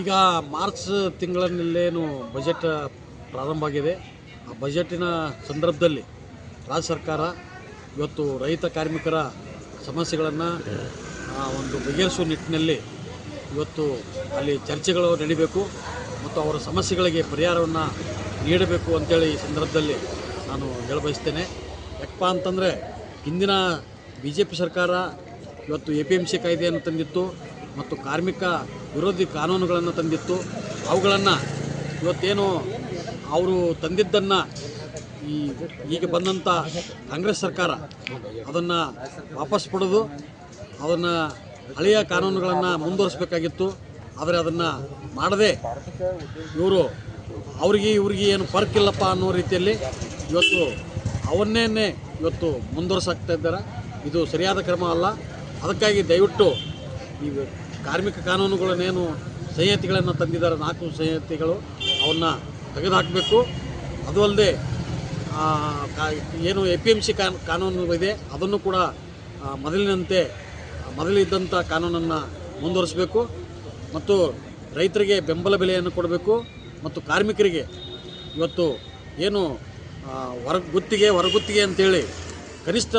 ಈಗ March ತಿಂಗಳಲ್ಲೇನು budget ಪ್ರಾರಂಭ ಆಗಿದೆ. ಆ ಬಜೆಟಿನ ಸಂದರ್ಭದಲ್ಲಿ ರಾಜ್ಯ ಸರ್ಕಾರ ಇವತ್ತು ರೈತ ಕಾರ್ಮಿಕರ ಸಮಸ್ಯೆಗಳನ್ನು ಒಂದು ಬಗೆಹರಿಸುವ ನಿಟ್ಟಿನಲ್ಲಿ ಇವತ್ತು ಅಲ್ಲಿ ಚರ್ಚೆಗಳು ನಡೀಬೇಕು ಮತ್ತು ಅವರ ಸಮಸ್ಯೆಗಳಿಗೆ ಪರಿಹಾರವನ್ನು ನೀಡಬೇಕು ಅಂತೇಳಿ ಈ ಸಂದರ್ಭದಲ್ಲಿ ನಾನು ಹೇಳಬಯಸ್ತೇನೆ. ಯಾಕಪ್ಪ ಅಂತಂದರೆ ಹಿಂದಿನ BJP ಸರ್ಕಾರ ಇವತ್ತು APMC ಕಾಯ್ದೆಯನ್ನು ತಂದಿತ್ತು ಮತ್ತು ಕಾರ್ಮಿಕ ವಿರೋಧಿ ಕಾನೂನುಗಳನ್ನು ತಂದಿತ್ತು. ಅವುಗಳನ್ನು ಇವತ್ತೇನು ಅವರು ತಂದಿದ್ದನ್ನು ಈಗ ಬಂದಂಥ ಕಾಂಗ್ರೆಸ್ ಸರ್ಕಾರ ಅದನ್ನು ವಾಪಸ್ ಪಡೆದು ಅದನ್ನು ಹಳೆಯ ಕಾನೂನುಗಳನ್ನು ಮುಂದುವರಿಸಬೇಕಾಗಿತ್ತು. ಆದರೆ ಅದನ್ನು ಮಾಡದೆ ಇವರು ಇವ್ರಿಗೆ ಏನು ಫರ್ಕ್ ಇಲ್ಲಪ್ಪ ಅನ್ನೋ ರೀತಿಯಲ್ಲಿ ಇವತ್ತು ಅವನ್ನೇ ಇವತ್ತು ಮುಂದುವರಿಸಾಗ್ತಾ ಇದ್ದಾರೆ. ಇದು ಸರಿಯಾದ ಕ್ರಮ ಅಲ್ಲ. ಅದಕ್ಕಾಗಿ ದಯವಿಟ್ಟು ಈ ಕಾರ್ಮಿಕ ಕಾನೂನುಗಳನ್ನೇನು ಸಂಹಿತೆಗಳನ್ನು ತಂದಿದ್ದಾರೆ 4 ಸಂಹಿತೆಗಳು ಅವನ್ನ ತೆಗೆದುಹಾಕಬೇಕು. ಅದು ಅಲ್ಲದೆ ಏನು APMC ಕಾನೂನು ಇದೆ ಅದನ್ನು ಕೂಡ ಮೊದಲಿದ್ದಂಥ ಕಾನೂನನ್ನು ಮುಂದುವರಿಸಬೇಕು ಮತ್ತು ರೈತರಿಗೆ ಬೆಂಬಲ ಬೆಲೆಯನ್ನು ಕೊಡಬೇಕು ಮತ್ತು ಕಾರ್ಮಿಕರಿಗೆ ಇವತ್ತು ಏನು ಹೊರಗುತ್ತಿಗೆ ಅಂತೇಳಿ ಕನಿಷ್ಠ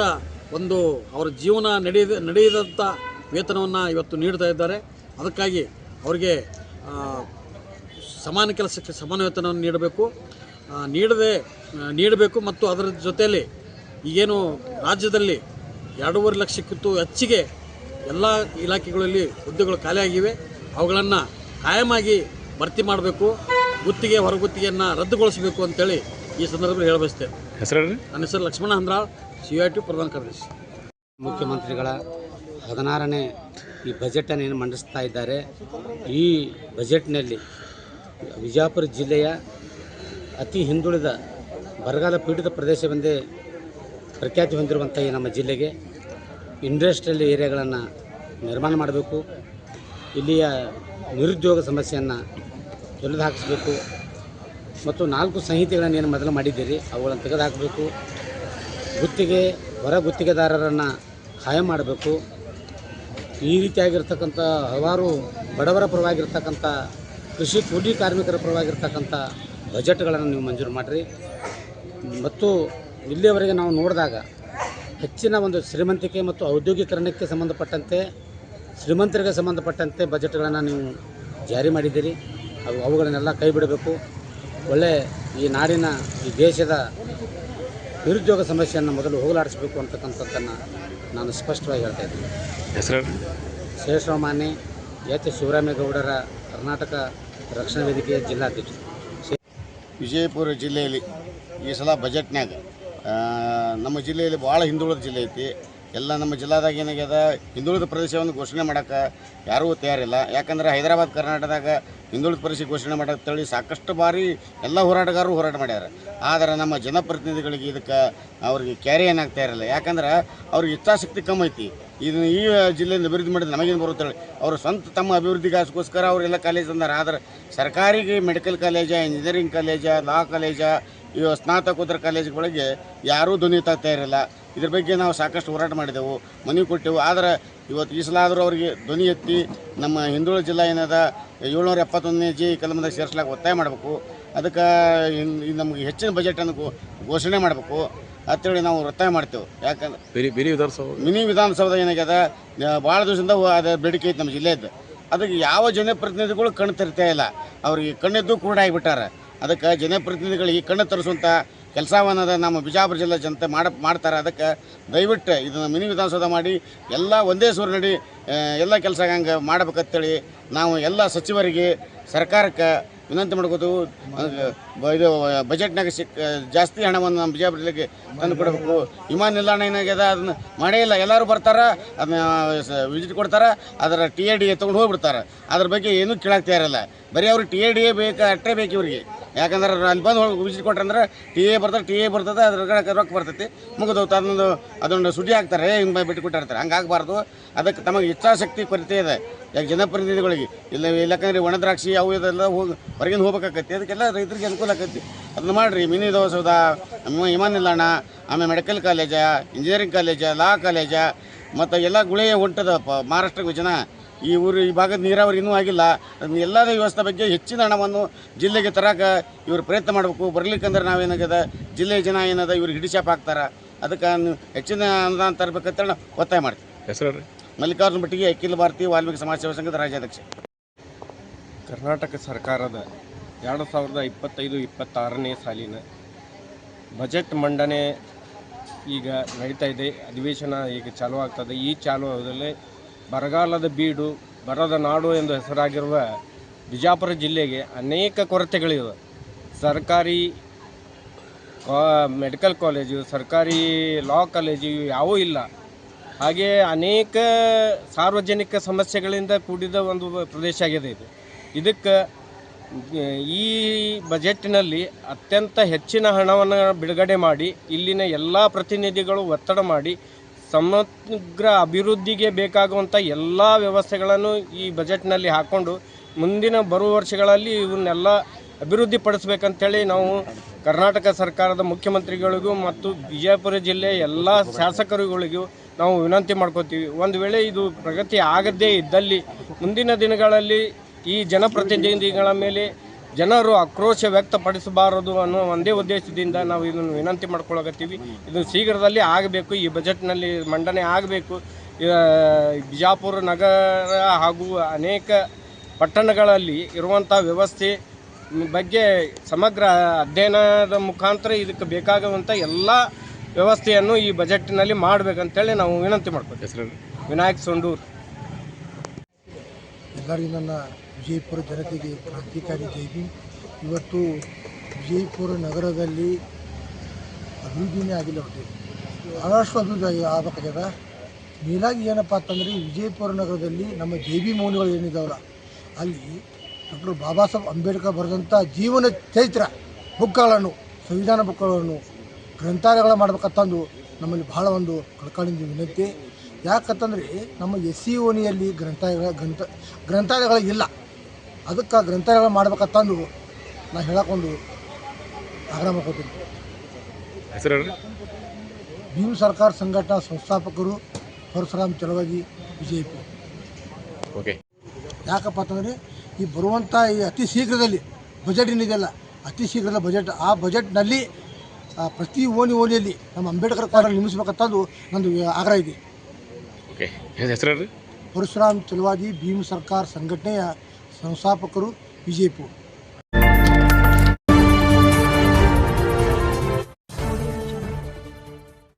ಒಂದು ಅವರ ಜೀವನ ನಡೆಯದಂಥ ವೇತನವನ್ನು ಇವತ್ತು ನೀಡ್ತಾ ಇದ್ದಾರೆ. ಅದಕ್ಕಾಗಿ ಅವರಿಗೆ ಸಮಾನ ಕೆಲಸಕ್ಕೆ ಸಮಾನ ವೇತನವನ್ನು ನೀಡಬೇಕು ಮತ್ತು ಅದರ ಜೊತೆಯಲ್ಲಿ ಈಗೇನು ರಾಜ್ಯದಲ್ಲಿ 2.5 ಲಕ್ಷಕ್ಕಿಂತ ಹೆಚ್ಚಿಗೆ ಎಲ್ಲ ಇಲಾಖೆಗಳಲ್ಲಿ ಹುದ್ದೆಗಳು ಖಾಲಿಯಾಗಿವೆ. ಅವುಗಳನ್ನು ಕಾಯಮಾಗಿ ಭರ್ತಿ ಮಾಡಬೇಕು. ಹೊರಗುತ್ತಿಗೆಯನ್ನು ರದ್ದುಗೊಳಿಸಬೇಕು ಅಂತೇಳಿ ಈ ಸಂದರ್ಭದಲ್ಲಿ ಹೇಳಬಯಸ್ತೇನೆ. ನನ್ನ ಹೆಸರು ಲಕ್ಷ್ಮಣ ಹಂದ್ರಾಳ್, CIT ಪ್ರಧಾನ ಕಾರ್ಯದರ್ಶಿ. ಮುಖ್ಯಮಂತ್ರಿಗಳ 16ನೇ ಈ ಬಜೆಟನ್ನು ಏನು ಮಂಡಿಸ್ತಾ ಇದ್ದಾರೆ. ಈ ಬಜೆಟ್ನಲ್ಲಿ ವಿಜಯಪುರ ಜಿಲ್ಲೆಯ ಅತಿ ಹಿಂದುಳಿದ ಬರಗಾಲ ಪೀಡಿತ ಪ್ರದೇಶವೆಂದೇ ಪ್ರಖ್ಯಾತಿ ಹೊಂದಿರುವಂಥ ಈ ನಮ್ಮ ಜಿಲ್ಲೆಗೆ ಇಂಡಸ್ಟ್ರಿಯಲ್ ಏರಿಯಾಗಳನ್ನು ನಿರ್ಮಾಣ ಮಾಡಬೇಕು. ಇಲ್ಲಿಯ ನಿರುದ್ಯೋಗ ಸಮಸ್ಯೆಯನ್ನು ತೊಡೆದು ಹಾಕಿಸಬೇಕು ಮತ್ತು 4 ಸಂಹಿತೆಗಳನ್ನು ಏನು ಮೊದಲು ಮಾಡಿದ್ದೀರಿ ಅವುಗಳನ್ನು ತೆಗೆದುಹಾಕಬೇಕು. ಹೊರ ಗುತ್ತಿಗೆದಾರರನ್ನು ಕಾಯಂ ಮಾಡಬೇಕು. ಈ ರೀತಿಯಾಗಿರ್ತಕ್ಕಂಥ ಹಲವಾರು ಬಡವರ ಪರವಾಗಿರ್ತಕ್ಕಂಥ ಕೃಷಿ ಕೂಲಿ ಕಾರ್ಮಿಕರ ಪರವಾಗಿರ್ತಕ್ಕಂಥ ಬಜೆಟ್ಗಳನ್ನು ನೀವು ಮಂಜೂರು ಮಾಡಿರಿ. ಮತ್ತು ಇಲ್ಲಿಯವರೆಗೆ ನಾವು ನೋಡಿದಾಗ ಹೆಚ್ಚಿನ ಒಂದು ಶ್ರೀಮಂತಿಕೆ ಮತ್ತು ಔದ್ಯೋಗೀಕರಣಕ್ಕೆ ಸಂಬಂಧಪಟ್ಟಂತೆ ಶ್ರೀಮಂತರಿಗೆ ಸಂಬಂಧಪಟ್ಟಂತೆ ಬಜೆಟ್ಗಳನ್ನು ನೀವು ಜಾರಿ ಮಾಡಿದ್ದೀರಿ. ಅವುಗಳನ್ನೆಲ್ಲ ಕೈ ಬಿಡಬೇಕು. ಈ ನಾಡಿನ ಈ ದೇಶದ ನಿರುದ್ಯೋಗ ಸಮಸ್ಯೆಯನ್ನು ಮೊದಲು ಹೋಗಲಾಡಿಸಬೇಕು ಅಂತಕ್ಕಂಥದ್ದನ್ನು ನಾನು ಸ್ಪಷ್ಟವಾಗಿ ಹೇಳ್ತಾ ಇದ್ದೀನಿ. ಶ್ರೇಷ್ಠಮಾನ್ಯ H. ಶಿವರಾಮೇಗೌಡರ ಕರ್ನಾಟಕ ರಕ್ಷಣಾ ವೇದಿಕೆಯ ಜಿಲ್ಲಾಧ್ಯಕ್ಷರು. ವಿಜಯಪುರ ಜಿಲ್ಲೆಯಲ್ಲಿ ಈ ಸಲ ಬಜೆಟ್ನಾಗ ನಮ್ಮ ಜಿಲ್ಲೆಯಲ್ಲಿ ಭಾಳ ಹಿಂದುಳಿದ ಜಿಲ್ಲೆ ಐತಿ. ಎಲ್ಲ ನಮ್ಮ ಜಿಲ್ಲಾದಾಗ ಏನಾಗ್ಯದ, ಹಿಂದುಳಿದ ಪ್ರದೇಶವನ್ನು ಘೋಷಣೆ ಮಾಡೋಕ್ಕೆ ಯಾರೂ ತಯಾರಿಲ್ಲ. ಯಾಕಂದ್ರೆ ಹೈದರಾಬಾದ್ ಕರ್ನಾಟಕದಾಗ ಹಿಂದುಳಿದ ಪ್ರದೇಶ ಘೋಷಣೆ ಮಾಡೋಕ್ಕೇಳಿ ಸಾಕಷ್ಟು ಬಾರಿ ಎಲ್ಲ ಹೋರಾಟಗಾರರು ಹೋರಾಟ ಮಾಡ್ಯಾರ. ಆದರೆ ನಮ್ಮ ಜನಪ್ರತಿನಿಧಿಗಳಿಗೆ ಇದಕ್ಕೆ ಅವ್ರಿಗೆ ಕ್ಯಾರಿ ಏನಾಗ್ತಾ ಇರಲ್ಲ. ಯಾಕಂದ್ರೆ ಅವ್ರಿಗೆ ಇಚ್ಛಾಶಕ್ತಿ ಕಮ್ಮಿ ಐತಿ. ಇದನ್ನು ಈ ಜಿಲ್ಲೆಯಿಂದ ಅಭಿವೃದ್ಧಿ ಮಾಡಿದ್ರೆ ನಮಗೇನು ಬರುತ್ತೇಳಿ ಅವರು ಸ್ವಂತ ತಮ್ಮ ಅಭಿವೃದ್ಧಿಗೋಸ್ಕರ ಅವರೆಲ್ಲ ಕಾಲೇಜ್ ಅಂದಾರೆ. ಆದರೆ ಸರ್ಕಾರಿ ಮೆಡಿಕಲ್ ಕಾಲೇಜ, ಇಂಜಿನಿಯರಿಂಗ್ ಕಾಲೇಜ, ಲಾ ಕಾಲೇಜ, ಇವು ಸ್ನಾತಕೋತ್ತರ ಕಾಲೇಜುಗಳಿಗೆ ಯಾರೂ ಧ್ವನಿ ತಾಗ್ತಾ ಇರಲ್ಲ. ಇದ್ರ ಬಗ್ಗೆ ನಾವು ಸಾಕಷ್ಟು ಹೋರಾಟ ಮಾಡಿದೆವು, ಮನವಿ ಕೊಟ್ಟೆವು. ಆದರೆ ಇವತ್ತು ಈ ಸಲ ಆದರೂ ಅವರಿಗೆ ಧ್ವನಿ ಎತ್ತಿ ನಮ್ಮ ಹಿಂದುಳಿದ ಜಿಲ್ಲಾ ಏನದ 771ನೇ G ಕಲಮದಾಗ ಸೇರಿಸ್ಲಾಕ ಒತ್ತಾಯ ಮಾಡಬೇಕು. ಅದಕ್ಕೆ ನಮಗೆ ಹೆಚ್ಚಿನ ಬಜೆಟನ್ನು ಘೋಷಣೆ ಮಾಡಬೇಕು ಅಂತೇಳಿ ನಾವು ಒತ್ತಾಯ ಮಾಡ್ತೇವೆ. ಯಾಕಂದ್ರೆ ಮಿನಿ ವಿಧಾನಸೌಧ ಏನಾಗ್ಯದ ಭಾಳ ದಿವಸದಿಂದ ಅದು ಬೇಡಿಕೆ ಐತೆ ನಮ್ಮ ಜಿಲ್ಲೆಯದ್ದು. ಅದಕ್ಕೆ ಯಾವ ಜನಪ್ರತಿನಿಧಿಗಳು ಕಣ್ಣು ತರ್ತಾ ಇಲ್ಲ. ಅವ್ರಿಗೆ ಕಣ್ಣಿದ್ದು ಕೂಡ ಆಗಿಬಿಟ್ಟಾರೆ. ಅದಕ್ಕೆ ಜನಪ್ರತಿನಿಧಿಗಳಿಗೆ ಕಣ್ಣು ತರಿಸುವಂಥ ಕೆಲಸವನ್ನದ ನಮ್ಮ ಬಿಜಾಪುರ ಜಿಲ್ಲೆ ಜನತೆ ಮಾಡ್ತಾರೆ. ಅದಕ್ಕೆ ದಯವಿಟ್ಟು ಇದನ್ನು ಮಿನಿ ವಿಧಾನಸೌಧ ಮಾಡಿ ಎಲ್ಲ ಒಂದೇ ಸೂರಿನಡಿ ಎಲ್ಲ ಕೆಲಸ ಹಂಗೆ ಮಾಡ್ಬೇಕಂತೇಳಿ ನಾವು ಎಲ್ಲ ಸಚಿವರಿಗೆ ಸರ್ಕಾರಕ್ಕೆ ವಿನಂತಿ ಮಾಡ್ಕೋದು. ಇದು ಬಜೆಟ್ನಾಗ ಜಾಸ್ತಿ ಹಣವನ್ನು ನಮ್ಮ ಬಿಜಾಪುರ ಜಿಲ್ಲೆಗೆ ತಂದು ಕೊಡಬೇಕು. ವಿಮಾನ ನಿಲ್ದಾಣ ಏನಾಗ್ಯದ ಅದನ್ನು ಮಾಡೇ ಇಲ್ಲ. ಎಲ್ಲರೂ ಬರ್ತಾರೆ, ಅದನ್ನ ವಿಸಿಟ್ ಕೊಡ್ತಾರೆ, ಅದರ TADA ತೊಗೊಂಡು ಹೋಗ್ಬಿಡ್ತಾರೆ. ಅದ್ರ ಬಗ್ಗೆ ಏನೂ ಕೇಳಕ್ಕೆ ತಯಾರಿಲ್ಲ. ಬರೀ ಅವ್ರಿಗೆ TADA ಬೇಕು, ಅಷ್ಟೇ ಬೇಕು ಇವ್ರಿಗೆ. ಯಾಕಂದ್ರೆ ಅಲ್ಲಿ ಬಂದು ವಿಸಿಟ್ ಕೊಟ್ರಂದ್ರೆ TA ಬರ್ತದೆ, ಅದ್ರ ರೊಕ್ಕ ಬರ್ತೈತಿ, ಮುಗಿದೋಗ್ತು. ಅದೊಂದು ಸುದ್ದಿ ಹಾಕ್ತಾರೆ, ಹಿಂಗೆ ಬಿಟ್ಟು ಕೊಟ್ಟಿರ್ತಾರೆ. ಹಂಗಾಗಬಾರ್ದು. ಅದಕ್ಕೆ ತಮಗೆ ಇಚ್ಛಾಶಕ್ತಿ ಕೊರತೆ ಇದೆ ಜನಪ್ರತಿನಿಧಿಗಳಿಗೆ. ಯಾಕಂದ್ರೆ ಒಣ ದ್ರಾಕ್ಷಿ ಅವು ಇದೆಲ್ಲ ಹೊರಗಿಂದ ಹೋಗ್ಬೇಕಾಗತ್ತೆ. ಅದಕ್ಕೆಲ್ಲ ರೈತರಿಗೆ ಅನುಕೂಲ ಆಕೈತಿ. ಅದನ್ನು ಮಾಡಿರಿ. ಮಿನಿ ವಿಧಾನಸೌಧ, ವಿಮಾನ ನಿಲ್ದಾಣ, ಆಮೇಲೆ ಮೆಡಿಕಲ್ ಕಾಲೇಜ, ಇಂಜಿನಿಯರಿಂಗ್ ಕಾಲೇಜ, ಲಾ ಕಾಲೇಜ ಮತ್ತು ಎಲ್ಲ ಗುಳೆ ಹೊಂಟದ ಮಹಾರಾಷ್ಟ್ರಕ್ಕೆ ಜನ ಈ ಭಾಗದ ನೀರಾವರಿ ಇನ್ನೂ ಆಗಿಲ್ಲ. ಎಲ್ಲದ ವ್ಯವಸ್ಥೆ ಬಗ್ಗೆ ಹೆಚ್ಚಿನ ಹಣವನ್ನು ಜಿಲ್ಲೆಗೆ ತರಕ ಇವರು ಪ್ರಯತ್ನ ಮಾಡಬೇಕು. ಬರ್ಲಿಕ್ಕಂದ್ರೆ ನಾವೇನಾಗ್ಯದ ಜಿಲ್ಲೆಯ ಜನ ಏನದ ಇವ್ರಿಗೆ ಹಿಡಿಶಾಪ್ ಹಾಕ್ತಾರೆ. ಅದಕ್ಕೆ ಹೆಚ್ಚಿನ ಅನುದಾನ ತರಬೇಕಂತೇಳಿ ನಾವು ಒತ್ತಾಯ ಮಾಡ್ತೀವಿ. ಹೆಸರು ಮಲ್ಲಿಕಾರ್ಜುನ ಭಟ್ಟಿಗೆ ಅಖಿಲ ಭಾರತೀಯ ವಾಲ್ಮೀಕಿ ಸಮಾಜ ಸೇವಾ ಸಂಘದ ರಾಜ್ಯಾಧ್ಯಕ್ಷ. ಕರ್ನಾಟಕ ಸರ್ಕಾರದ 2025-26ನೇ ಸಾಲಿನ ಬಜೆಟ್ ಮಂಡನೆ ಈಗ ನಡೀತಾ ಇದೆ. ಅಧಿವೇಶನ ಈಗ ಚಾಲೂ ಆಗ್ತದೆ. ಈ ಚಾಲುವಾಗಲೇ ಬರಗಾಲದ ಬೀಡು, ಬರದ ನಾಡು ಎಂದು ಹೆಸರಾಗಿರುವ ಬಿಜಾಪುರ ಜಿಲ್ಲೆಗೆ ಅನೇಕ ಕೊರತೆಗಳಿವೆ. ಸರ್ಕಾರಿ ಮೆಡಿಕಲ್ ಕಾಲೇಜು, ಸರ್ಕಾರಿ ಲಾ ಕಾಲೇಜು ಯಾವುವೂ ಇಲ್ಲ. ಹಾಗೆ ಅನೇಕ ಸಾರ್ವಜನಿಕ ಸಮಸ್ಯೆಗಳಿಂದ ಕೂಡಿದ ಒಂದು ಪ್ರದೇಶ ಆಗಿದೆ ಇದು. ಇದಕ್ಕೆ ಈ ಬಜೆಟ್ನಲ್ಲಿ ಅತ್ಯಂತ ಹೆಚ್ಚಿನ ಹಣವನ್ನು ಬಿಡುಗಡೆ ಮಾಡಿ ಇಲ್ಲಿನ ಎಲ್ಲ ಪ್ರತಿನಿಧಿಗಳು ಒತ್ತಡ ಮಾಡಿ ಸಮಗ್ರ ಅಭಿವೃದ್ಧಿಗೆ ಬೇಕಾಗುವಂಥ ಎಲ್ಲ ವ್ಯವಸ್ಥೆಗಳನ್ನು ಈ ಬಜೆಟ್ನಲ್ಲಿ ಹಾಕ್ಕೊಂಡು ಮುಂದಿನ ಬರುವ ವರ್ಷಗಳಲ್ಲಿ ಇವನ್ನೆಲ್ಲ ಅಭಿವೃದ್ಧಿಪಡಿಸ್ಬೇಕಂತೇಳಿ ನಾವು ಕರ್ನಾಟಕ ಸರ್ಕಾರದ ಮುಖ್ಯಮಂತ್ರಿಗಳಿಗೂ ಮತ್ತು ಬಿಜಾಪುರ ಜಿಲ್ಲೆಯ ಎಲ್ಲ ಶಾಸಕರುಗಳಿಗೂ ನಾವು ವಿನಂತಿ ಮಾಡ್ಕೋತೀವಿ. ಒಂದು ವೇಳೆ ಇದು ಪ್ರಗತಿ ಆಗದೇ ಇದ್ದಲ್ಲಿ ಮುಂದಿನ ದಿನಗಳಲ್ಲಿ ಈ ಜನಪ್ರತಿನಿಧಿಗಳ ಮೇಲೆ ಜನರು ಆಕ್ರೋಶ ವ್ಯಕ್ತಪಡಿಸಬಾರದು ಅನ್ನೋ ಒಂದೇ ಉದ್ದೇಶದಿಂದ ನಾವು ಇದನ್ನು ವಿನಂತಿ ಮಾಡ್ಕೊಳ್ಳಕತ್ತೀವಿ. ಇದು ಶೀಘ್ರದಲ್ಲಿ ಆಗಬೇಕು. ಈ ಬಜೆಟ್ನಲ್ಲಿ ಮಂಡನೆ ಆಗಬೇಕು. ಬಿಜಾಪುರ ನಗರ ಹಾಗೂ ಅನೇಕ ಪಟ್ಟಣಗಳಲ್ಲಿ ಇರುವಂಥ ವ್ಯವಸ್ಥೆ ಬಗ್ಗೆ ಸಮಗ್ರ ಅಧ್ಯಯನದ ಮುಖಾಂತರ ಇದಕ್ಕೆ ಬೇಕಾಗುವಂಥ ಎಲ್ಲ ವ್ಯವಸ್ಥೆಯನ್ನು ಈ ಬಜೆಟ್ನಲ್ಲಿ ಮಾಡಬೇಕಂತೇಳಿ ನಾವು ವಿನಂತಿ ಮಾಡ್ಕೊತೀವಿ. ಹೆಸರು ವಿನಾಯಕ್ ಸೊಂಡೂರು. ಎಲ್ಲರಿಗೂ ನನ್ನ ವಿಜಯಪುರ ಜನತೆಗೆ ಕ್ರಾಂತಿಕಾರಿ ಜೈ ಭೀಮ್. ಇವತ್ತು ವಿಜಯಪುರ ನಗರದಲ್ಲಿ ಅಭಿವೃದ್ಧಿನೇ ಆಗಿಲ್ಲ. ಬಹಳಷ್ಟು ಅಭಿವೃದ್ಧಿ ಆಗಬೇಕಾಗ್ಯದ. ಮೇಲಾಗಿ ಏನಪ್ಪ ಅಂತಂದರೆ ವಿಜಯಪುರ ನಗರದಲ್ಲಿ ನಮ್ಮ ಜೈ ಭೀಮ್ ಮೌಲ್ಯಗಳು ಏನಿದಾವಲ್ಲ, ಅಲ್ಲಿ ಡಾಕ್ಟರ್ ಬಾಬಾ ಸಾಹೇಬ್ ಅಂಬೇಡ್ಕರ್ ಬರೆದಂಥ ಜೀವನ ಚರಿತ್ರ ಬುಕ್ಗಳನ್ನು, ಸಂವಿಧಾನ ಬುಕ್ಗಳನ್ನು, ಗ್ರಂಥಾಲಯಗಳ ಮಾಡ್ಬೇಕಂತಂದು ನಮ್ಮಲ್ಲಿ ಬಹಳ ಒಂದು ಕಳ್ಕಳಿಂದ ವಿನಂತಿ. ಯಾಕಂತಂದರೆ ನಮ್ಮ SC ಓಣಿಯಲ್ಲಿ ಗ್ರಂಥಾಲಯಗಳು ಇಲ್ಲ. ಅದಕ್ಕೆ ಗ್ರಂಥಾಲಯಗಳು ಮಾಡ್ಬೇಕಂತಂದು ನಾನು ಹೇಳಕ್ಕೊಂದು ಆಗ್ರಹ ಮಾಡ್ಕೊತೀನಿ. ಹೆಸರು ಭೀಮ್ ಸರ್ಕಾರ ಸಂಘಟನಾ ಸಂಸ್ಥಾಪಕರು ಪರಶುರಾಮ್ ಚಲವಾದಿ ವಿಜಯಪುರ. ಓಕೆ. ಯಾಕಪ್ಪ ಅಂತಂದರೆ ಈ ಬರುವಂಥ ಈ ಅತಿ ಶೀಘ್ರದಲ್ಲಿ ಬಜೆಟ್ ಏನಿದೆಯಲ್ಲ, ಅತಿ ಶೀಘ್ರದ ಬಜೆಟ್, ಆ ಬಜೆಟ್ನಲ್ಲಿ ಪ್ರತಿ ಓಣಿಯಲ್ಲಿ ನಮ್ಮ ಅಂಬೇಡ್ಕರ್ ಕಾಲದಲ್ಲಿ ನಿರ್ಮಿಸಬೇಕಂತಂದು ನಂದು ಆಗ್ರಹ ಇದೆ. ಓಕೆ. ಹೆಸರು ಪರಶುರಾಮ್ ಚಲವಾದಿ ಭೀಮ್ ಸರ್ಕಾರ ಸಂಘಟನೆಯ ಸಂಸ್ಥಾಪಕರು ವಿಜಯಪುರ.